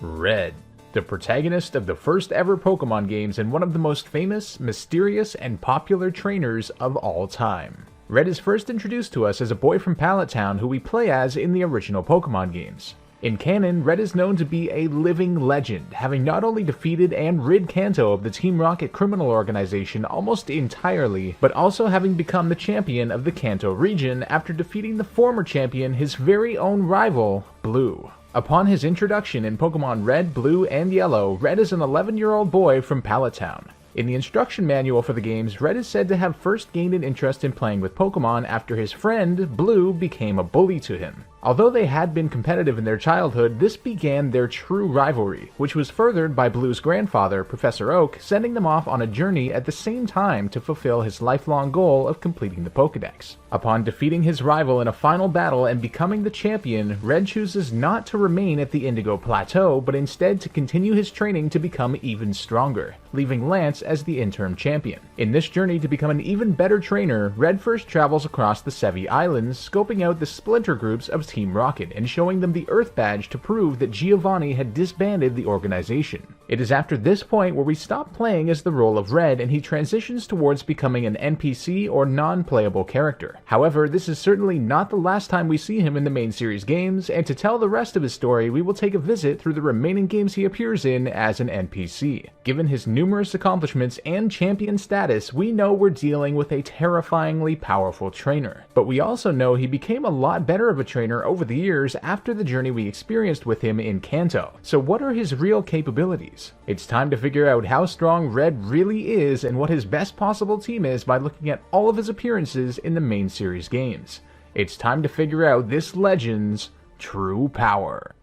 Red, the protagonist of the first ever Pokemon games and one of the most famous, mysterious, and popular trainers of all time. Red is first introduced to us as a boy from Pallet Town who we play as in the original Pokemon games. In canon, Red is known to be a living legend, having not only defeated and rid Kanto of the Team Rocket criminal organization almost entirely, but also having become the champion of the Kanto region after defeating the former champion, his very own rival, Blue. Upon his introduction in Pokemon Red, Blue, and Yellow, Red is an 11-year-old boy from Pallet Town. In the instruction manual for the games, Red is said to have first gained an interest in playing with Pokemon after his friend, Blue, became a bully to him. Although they had been competitive in their childhood, this began their true rivalry, which was furthered by Blue's grandfather, Professor Oak, sending them off on a journey at the same time to fulfill his lifelong goal of completing the Pokédex. Upon defeating his rival in a final battle and becoming the champion, Red chooses not to remain at the Indigo Plateau, but instead to continue his training to become even stronger, leaving Lance as the interim champion. In this journey to become an even better trainer, Red first travels across the Sevi Islands, scoping out the splinter groups of Team Rocket and showing them the Earth Badge to prove that Giovanni had disbanded the organization. It is after this point where we stop playing as the role of Red and he transitions towards becoming an NPC or non-playable character. However, this is certainly not the last time we see him in the main series games, and to tell the rest of his story, we will take a visit through the remaining games he appears in as an NPC. Given his numerous accomplishments and champion status, we know we're dealing with a terrifyingly powerful trainer. But we also know he became a lot better of a trainer over the years after the journey we experienced with him in Kanto. So what are his real capabilities? It's time to figure out how strong Red really is and what his best possible team is by looking at all of his appearances in the main series games. It's time to figure out this legend's true power.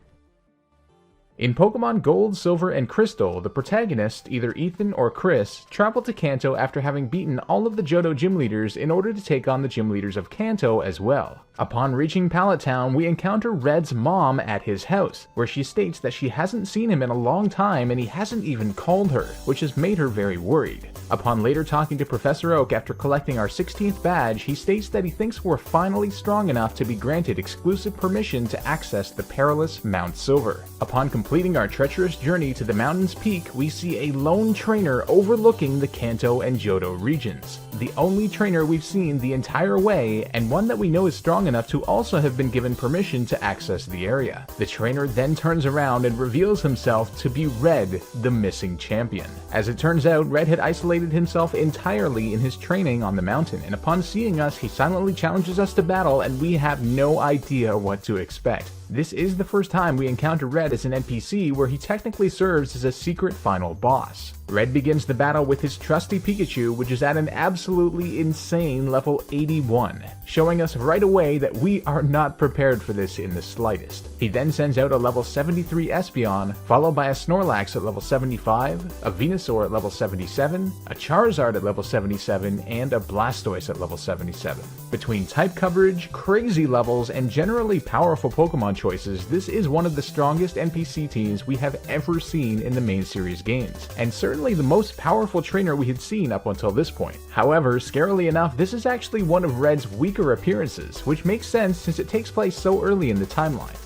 In Pokemon Gold, Silver, and Crystal, the protagonist, either Ethan or Chris, travel to Kanto after having beaten all of the Johto gym leaders in order to take on the gym leaders of Kanto as well. Upon reaching Pallet Town, we encounter Red's mom at his house, where she states that she hasn't seen him in a long time and he hasn't even called her, which has made her very worried. Upon later talking to Professor Oak after collecting our 16th badge, he states that he thinks we're finally strong enough to be granted exclusive permission to access the perilous Mount Silver. Upon completing our treacherous journey to the mountain's peak, we see a lone trainer overlooking the Kanto and Johto regions. The only trainer we've seen the entire way, and one that we know is strong enough to also have been given permission to access the area. The trainer then turns around and reveals himself to be Red, the missing champion. As it turns out, Red had isolated himself entirely in his training on the mountain, and upon seeing us, he silently challenges us to battle, and we have no idea what to expect. This is the first time we encounter Red as an NPC where he technically serves as a secret final boss. Red begins the battle with his trusty Pikachu, which is at an absolutely insane level 81, showing us right away that we are not prepared for this in the slightest. He then sends out a level 73 Espeon, followed by a Snorlax at level 75, a Venusaur at level 77, a Charizard at level 77, and a Blastoise at level 77. Between type coverage, crazy levels, and generally powerful Pokemon choices, this is one of the strongest NPC teams we have ever seen in the main series games, and certainly the most powerful trainer we had seen up until this point. However, scarily enough, this is actually one of Red's weaker appearances, which makes sense since it takes place so early in the timeline.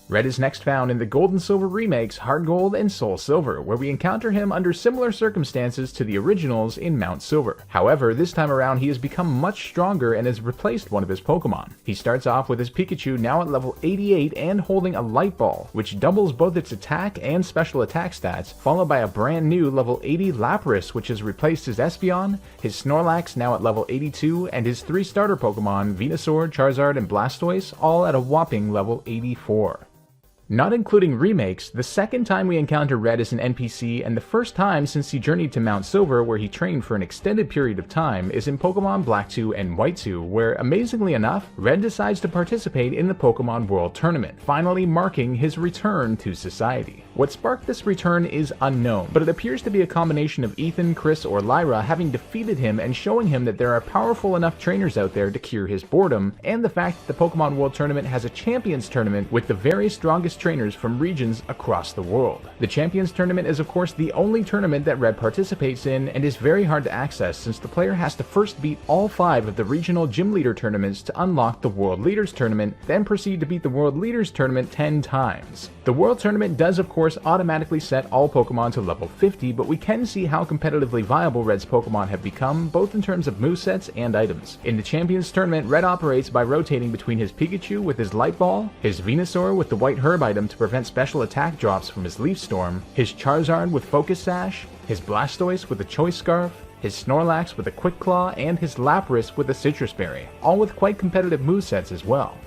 Red is next found in the Gold and Silver remakes Heart Gold and Soul Silver, where we encounter him under similar circumstances to the originals in Mount Silver. However, this time around he has become much stronger and has replaced one of his Pokemon. He starts off with his Pikachu now at level 88 and holding a Light Ball, which doubles both its attack and special attack stats, followed by a brand new level 80 Lapras, which has replaced his Espeon, his Snorlax now at level 82, and his 3 starter Pokemon Venusaur, Charizard, and Blastoise all at a whopping level 84. Not including remakes, the second time we encounter Red as an NPC and the first time since he journeyed to Mount Silver where he trained for an extended period of time is in Pokemon Black 2 and White 2, where, amazingly enough, Red decides to participate in the Pokemon World Tournament, finally marking his return to society. What sparked this return is unknown, but it appears to be a combination of Ethan, Chris, or Lyra having defeated him and showing him that there are powerful enough trainers out there to cure his boredom, and the fact that the Pokemon World Tournament has a Champions Tournament with the very strongest trainers from regions across the world. The Champions Tournament is of course the only tournament that Red participates in and is very hard to access since the player has to first beat all 5 of the regional gym leader tournaments to unlock the World Leaders Tournament, then proceed to beat the World Leaders Tournament 10 times. The World Tournament does of course course automatically set all Pokemon to level 50, but we can see how competitively viable Red's Pokemon have become, both in terms of movesets and items. In the Champions Tournament, Red operates by rotating between his Pikachu with his Light Ball, his Venusaur with the White Herb item to prevent special attack drops from his Leaf Storm, his Charizard with Focus Sash, his Blastoise with a Choice Scarf, his Snorlax with a Quick Claw, and his Lapras with a Citrus Berry, all with quite competitive movesets as well.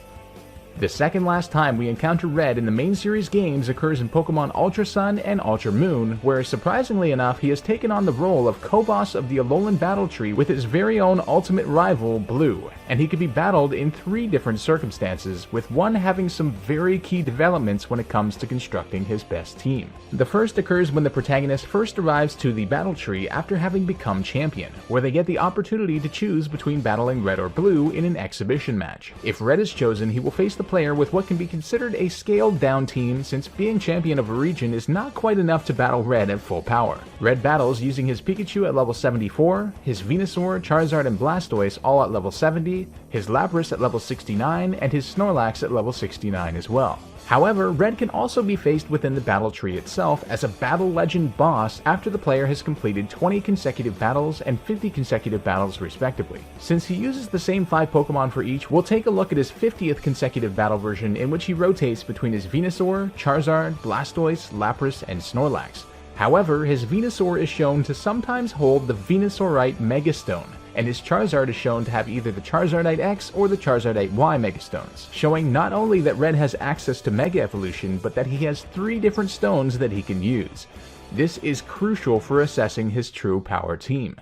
The second last time we encounter Red in the main series games occurs in Pokemon Ultra Sun and Ultra Moon, where surprisingly enough he has taken on the role of co-boss of the Alolan Battle Tree with his very own ultimate rival, Blue, and he can be battled in 3 different circumstances, with one having some very key developments when it comes to constructing his best team. The first occurs when the protagonist first arrives to the Battle Tree after having become champion, where they get the opportunity to choose between battling Red or Blue in an exhibition match. If Red is chosen, he will face the player with what can be considered a scaled down team, since being champion of a region is not quite enough to battle Red at full power. Red battles using his Pikachu at level 74, his Venusaur, Charizard, and Blastoise all at level 70, his Lapras at level 69, and his Snorlax at level 69 as well. However, Red can also be faced within the battle tree itself as a Battle Legend boss after the player has completed 20 consecutive battles and 50 consecutive battles respectively. Since he uses the same 5 Pokemon for each, we'll take a look at his 50th consecutive battle version in which he rotates between his Venusaur, Charizard, Blastoise, Lapras, and Snorlax. However, his Venusaur is shown to sometimes hold the Venusaurite Megastone, and his Charizard is shown to have either the Charizardite X or the Charizardite Y Megastones, showing not only that Red has access to Mega Evolution, but that he has 3 different stones that he can use. This is crucial for assessing his true power team.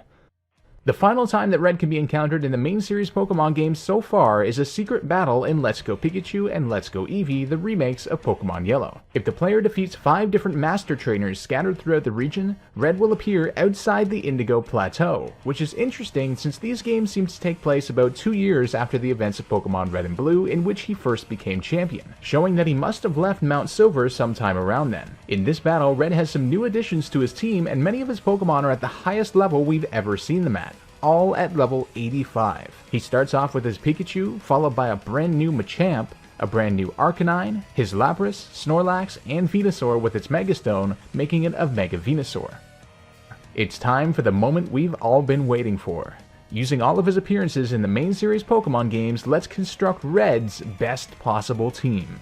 The final time that Red can be encountered in the main series Pokemon games so far is a secret battle in Let's Go Pikachu and Let's Go Eevee, the remakes of Pokemon Yellow. If the player defeats 5 different Master Trainers scattered throughout the region, Red will appear outside the Indigo Plateau, which is interesting since these games seem to take place about 2 years after the events of Pokemon Red and Blue, in which he first became champion, showing that he must have left Mount Silver sometime around then. In this battle, Red has some new additions to his team, and many of his Pokemon are at the highest level we've ever seen them at, all at level 85. He starts off with his Pikachu, followed by a brand new Machamp, a brand new Arcanine, his Lapras, Snorlax, and Venusaur with its Megastone, making it a Mega Venusaur. It's time for the moment we've all been waiting for. Using all of his appearances in the main series Pokemon games, let's construct Red's best possible team.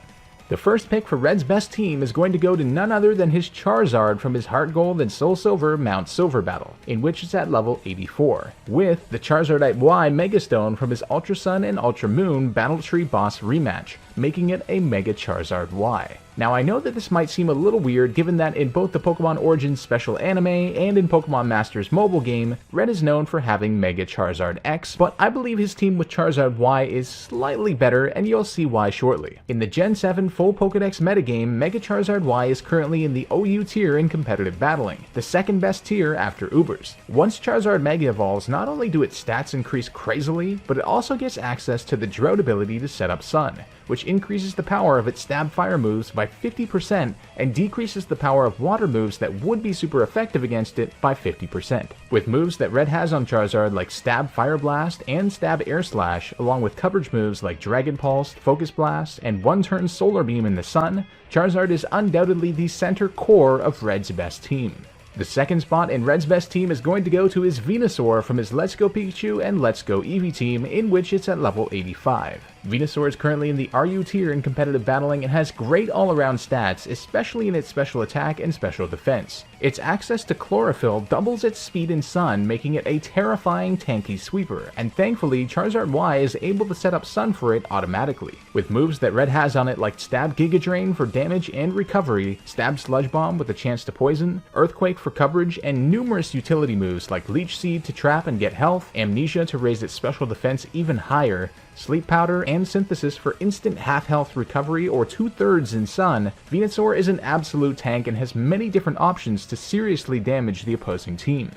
The first pick for Red's best team is going to go to none other than his Charizard from his Heart Gold and Soul Silver Mount Silver battle, in which it's at level 84, with the Charizardite Y Megastone from his Ultra Sun and Ultra Moon Battle Tree boss rematch, making it a Mega Charizard Y. Now I know that this might seem a little weird given that in both the Pokemon Origins special anime and in Pokemon Masters mobile game, Red is known for having Mega Charizard X, but I believe his team with Charizard Y is slightly better, and you'll see why shortly. In the Gen 7 full Pokedex metagame, Mega Charizard Y is currently in the OU tier in competitive battling, the second best tier after Ubers. Once Charizard Mega evolves, not only do its stats increase crazily, but it also gets access to the Drought ability to set up Sun, which increases the power of its Stab Fire moves by 50% and decreases the power of water moves that would be super effective against it by 50%. With moves that Red has on Charizard like Stab Fire Blast and Stab Air Slash, along with coverage moves like Dragon Pulse, Focus Blast, and one-turn Solar Beam in the Sun, Charizard is undoubtedly the center core of Red's best team. The second spot in Red's best team is going to go to his Venusaur from his Let's Go Pikachu and Let's Go Eevee team, in which it's at level 85. Venusaur is currently in the RU tier in competitive battling and has great all-around stats, especially in its special attack and special defense. Its access to Chlorophyll doubles its speed in Sun, making it a terrifying tanky sweeper, and thankfully Charizard Y is able to set up Sun for it automatically. With moves that Red has on it like Stab Giga Drain for damage and recovery, Stab Sludge Bomb with a chance to poison, Earthquake for coverage, and numerous utility moves like Leech Seed to trap and get health, Amnesia to raise its special defense even higher, Sleep Powder, and Synthesis for instant half-health recovery or 2/3 in Sun, Venusaur is an absolute tank and has many different options to seriously damage the opposing team.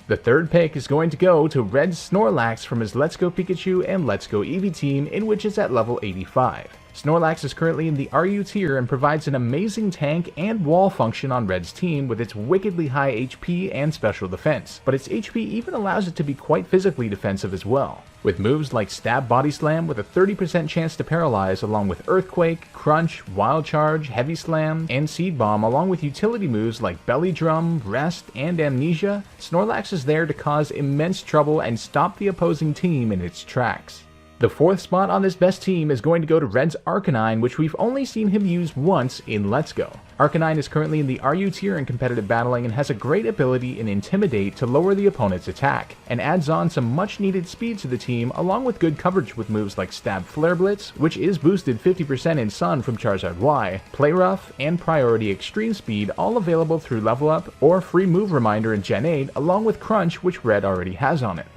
The third pick is going to go to Red's Snorlax from his Let's Go Pikachu and Let's Go Eevee team, in which it's at level 85. Snorlax is currently in the RU tier and provides an amazing tank and wall function on Red's team with its wickedly high HP and special defense, but its HP even allows it to be quite physically defensive as well, with moves like Stab Body Slam with a 30% chance to paralyze, along with Earthquake, Crunch, Wild Charge, Heavy Slam, and Seed Bomb, along with utility moves like Belly Drum, Rest, and Amnesia. Snorlax is there to cause immense trouble and stop the opposing team in its tracks. The 4th spot on this best team is going to go to Red's Arcanine, which we've only seen him use once in Let's Go. Arcanine is currently in the RU tier in competitive battling and has a great ability in Intimidate to lower the opponent's attack, and adds on some much needed speed to the team along with good coverage with moves like Stab Flare Blitz, which is boosted 50% in Sun from Charizard Y, Play Rough, and Priority Extreme Speed, all available through Level Up or Free Move Reminder in Gen 8, along with Crunch, which Red already has on it.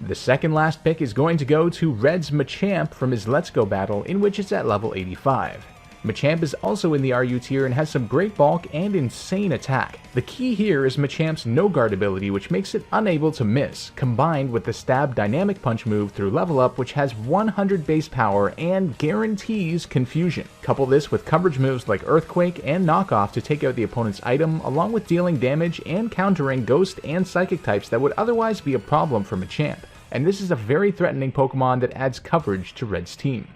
The second last pick is going to go to Red's Machamp from his Let's Go battle, in which it's at level 85. Machamp is also in the RU tier and has some great bulk and insane attack. The key here is Machamp's no guard ability, which makes it unable to miss, combined with the Stab Dynamic Punch move through Level Up, which has 100 base power and guarantees confusion. Couple this with coverage moves like Earthquake and Knockoff to take out the opponent's item, along with dealing damage and countering Ghost and Psychic types that would otherwise be a problem for Machamp. And this is a very threatening Pokemon that adds coverage to Red's team.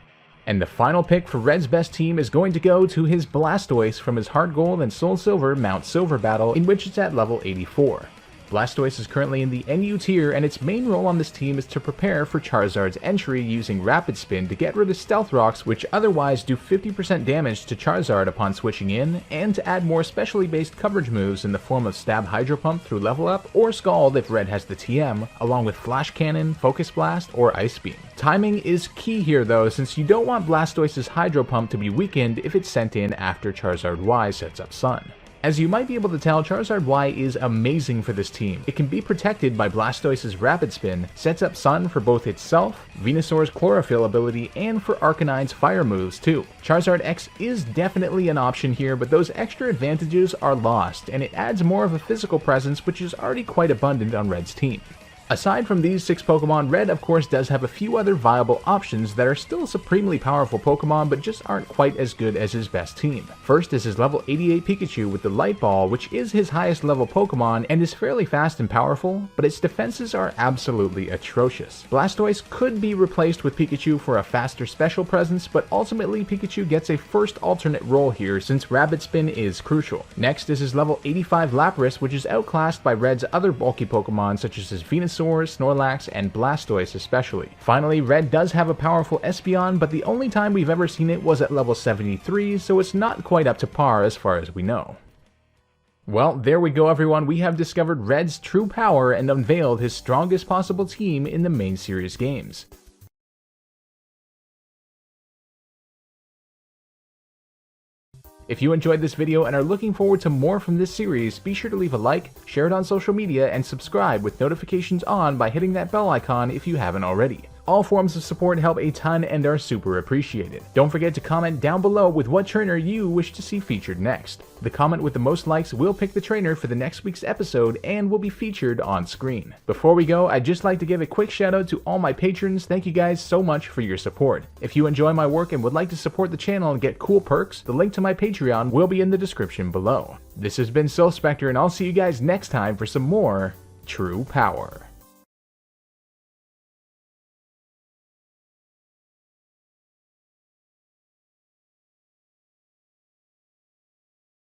And the final pick for Red's best team is going to go to his Blastoise from his Heart Gold and Soul Silver Mount Silver battle, in which it's at level 84. Blastoise is currently in the NU tier, and its main role on this team is to prepare for Charizard's entry using Rapid Spin to get rid of Stealth Rocks, which otherwise do 50% damage to Charizard upon switching in, and to add more specially based coverage moves in the form of Stab Hydro Pump through Level Up, or Scald if Red has the TM, along with Flash Cannon, Focus Blast, or Ice Beam. Timing is key here though, since you don't want Blastoise's Hydro Pump to be weakened if it's sent in after Charizard Y sets up Sun. As you might be able to tell, Charizard Y is amazing for this team. It can be protected by Blastoise's Rapid Spin, sets up Sun for both itself, Venusaur's Chlorophyll ability, and for Arcanine's fire moves too. Charizard X is definitely an option here, but those extra advantages are lost, and it adds more of a physical presence, which is already quite abundant on Red's team. Aside from these 6 Pokemon, Red of course does have a few other viable options that are still supremely powerful Pokemon, but just aren't quite as good as his best team. First is his level 88 Pikachu with the Light Ball, which is his highest level Pokemon and is fairly fast and powerful, but its defenses are absolutely atrocious. Blastoise could be replaced with Pikachu for a faster special presence, but ultimately Pikachu gets a first alternate role here since Rapid Spin is crucial. Next is his level 85 Lapras, which is outclassed by Red's other bulky Pokemon such as his Venusaur, Snorlax, and Blastoise especially. Finally, Red does have a powerful Espeon, but the only time we've ever seen it was at level 73, so it's not quite up to par as far as we know. Well, there we go everyone, we have discovered Red's true power and unveiled his strongest possible team in the main series games. If you enjoyed this video and are looking forward to more from this series, be sure to leave a like, share it on social media, and subscribe with notifications on by hitting that bell icon if you haven't already. All forms of support help a ton and are super appreciated. Don't forget to comment down below with what trainer you wish to see featured next. The comment with the most likes will pick the trainer for the next week's episode and will be featured on screen. Before we go, I'd just like to give a quick shout out to all my patrons. Thank you guys so much for your support. If you enjoy my work and would like to support the channel and get cool perks, the link to my Patreon will be in the description below. This has been Spectre, and I'll see you guys next time for some more True Power.